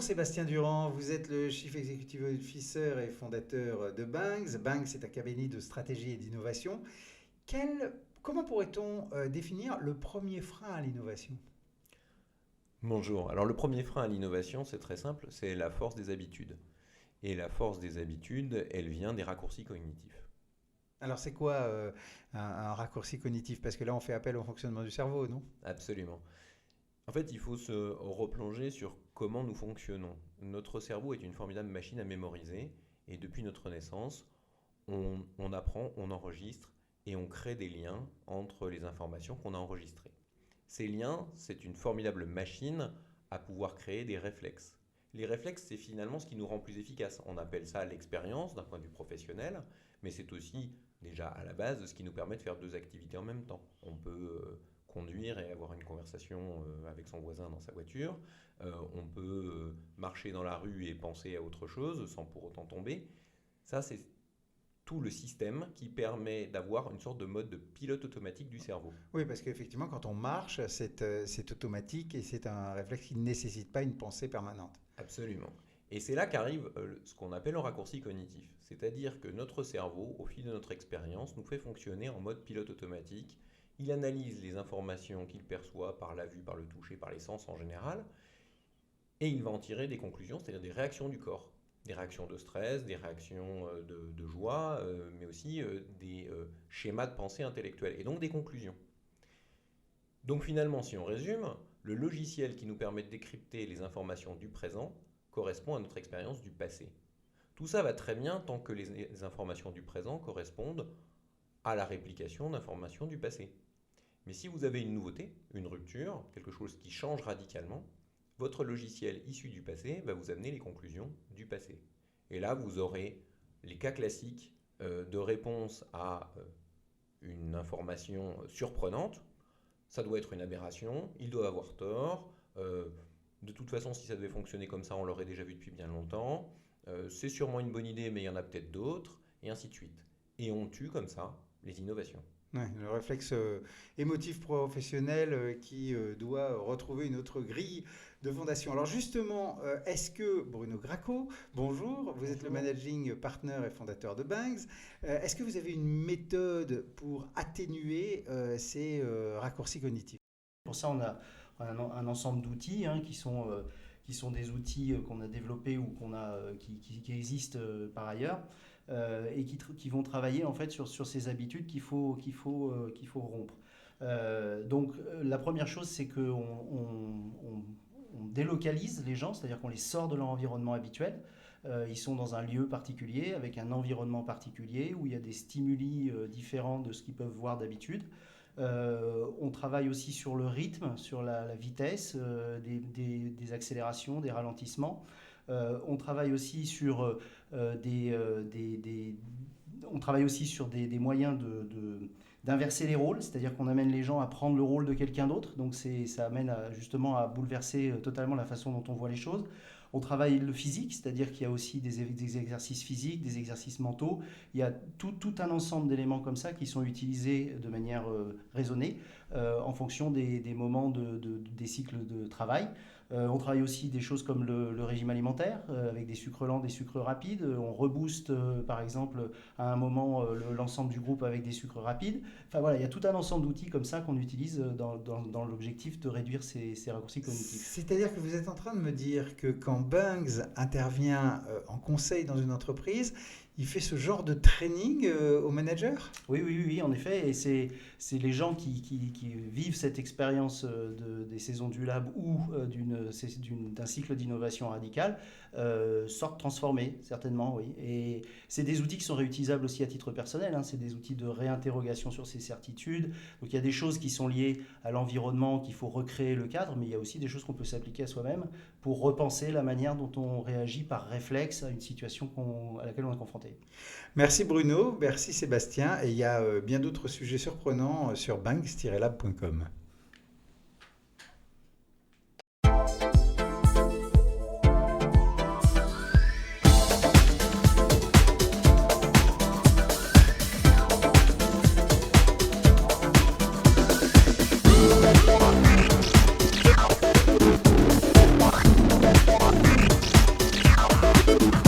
Sébastien Durand, vous êtes le Chief Executive Officer et fondateur de Bangs. Bangs est un cabinet de stratégie et d'innovation. Comment pourrait-on définir le premier frein à l'innovation? Bonjour. Alors le premier frein à l'innovation, c'est très simple, c'est la force des habitudes. Et la force des habitudes, elle vient des raccourcis cognitifs. Alors c'est quoi un raccourci cognitif? Parce que là on fait appel au fonctionnement du cerveau, non? Absolument. En fait, il faut se replonger sur comment nous fonctionnons. Notre cerveau est une formidable machine à mémoriser et depuis notre naissance, on apprend, on enregistre et on crée des liens entre les informations qu'on a enregistrées. Ces liens, c'est une formidable machine à pouvoir créer des réflexes. Les réflexes, c'est finalement ce qui nous rend plus efficaces. On appelle ça l'expérience d'un point de vue professionnel, mais c'est aussi déjà à la base ce qui nous permet de faire deux activités en même temps. On peut conduire et avoir une conversation avec son voisin dans sa voiture. On peut marcher dans la rue et penser à autre chose sans pour autant tomber. Ça, c'est tout le système qui permet d'avoir une sorte de mode de pilote automatique du cerveau. Oui, parce qu'effectivement, quand on marche, c'est automatique et c'est un réflexe qui ne nécessite pas une pensée permanente. Absolument. Et c'est là qu'arrive ce qu'on appelle le raccourci cognitif. C'est-à-dire que notre cerveau, au fil de notre expérience, nous fait fonctionner en mode pilote automatique. Il analyse les informations qu'il perçoit par la vue, par le toucher, par les sens en général, et il va en tirer des conclusions, c'est-à-dire des réactions du corps. Des réactions de stress, des réactions de joie, mais aussi des schémas de pensée intellectuelle, et donc des conclusions. Donc finalement, si on résume, le logiciel qui nous permet de décrypter les informations du présent correspond à notre expérience du passé. Tout ça va très bien tant que les informations du présent correspondent à la réplication d'informations du passé. Mais si vous avez une nouveauté, une rupture, quelque chose qui change radicalement, votre logiciel issu du passé va vous amener les conclusions du passé. Et là, vous aurez les cas classiques de réponse à une information surprenante. Ça doit être une aberration, il doit avoir tort. De toute façon, si ça devait fonctionner comme ça, on l'aurait déjà vu depuis bien longtemps. C'est sûrement une bonne idée, mais il y en a peut-être d'autres, et ainsi de suite. Et on tue comme ça les innovations. Ouais, le réflexe émotif professionnel qui doit retrouver une autre grille de fondation. Alors justement, est-ce que Bruno Gracco, bonjour, vous êtes le managing partner et fondateur de Bangs, est-ce que vous avez une méthode pour atténuer ces raccourcis cognitifs? Pour ça, on a un ensemble d'outils qui sont des outils qu'on a développés ou qui existent par ailleurs. Et qui vont travailler en fait sur ces habitudes qu'il faut rompre. Donc la première chose, c'est qu'on délocalise les gens, c'est-à-dire qu'on les sort de leur environnement habituel. Ils sont dans un lieu particulier, avec un environnement particulier, où il y a des stimuli différents de ce qu'ils peuvent voir d'habitude. On travaille aussi sur le rythme, sur la vitesse, des accélérations, des ralentissements. On travaille aussi sur des moyens d'inverser les rôles, c'est-à-dire qu'on amène les gens à prendre le rôle de quelqu'un d'autre. Donc ça amène justement à bouleverser totalement la façon dont on voit les choses. On travaille le physique, c'est-à-dire qu'il y a aussi des exercices physiques, des exercices mentaux. Il y a tout un ensemble d'éléments comme ça qui sont utilisés de manière raisonnée en fonction des moments des cycles de travail. On travaille aussi des choses comme le régime alimentaire, avec des sucres lents, des sucres rapides. On rebooste, par exemple, à un moment, l'ensemble du groupe avec des sucres rapides. Enfin voilà, il y a tout un ensemble d'outils comme ça qu'on utilise dans l'objectif de réduire ces raccourcis cognitifs. C'est-à-dire que vous êtes en train de me dire que quand Bangs intervient en conseil dans une entreprise, il fait ce genre de training aux managers? Oui, en effet. Et c'est les gens qui vivent cette expérience des saisons du lab ou d'un cycle d'innovation radicale sortent transformés, certainement, oui. Et c'est des outils qui sont réutilisables aussi à titre personnel. C'est des outils de réinterrogation sur ses certitudes. Donc il y a des choses qui sont liées à l'environnement, qu'il faut recréer le cadre, mais il y a aussi des choses qu'on peut s'appliquer à soi-même pour repenser la manière dont on réagit par réflexe à une situation à laquelle on est confronté. Merci Bruno, merci Sébastien, et il y a bien d'autres sujets surprenants sur bangs-lab.com. Merci.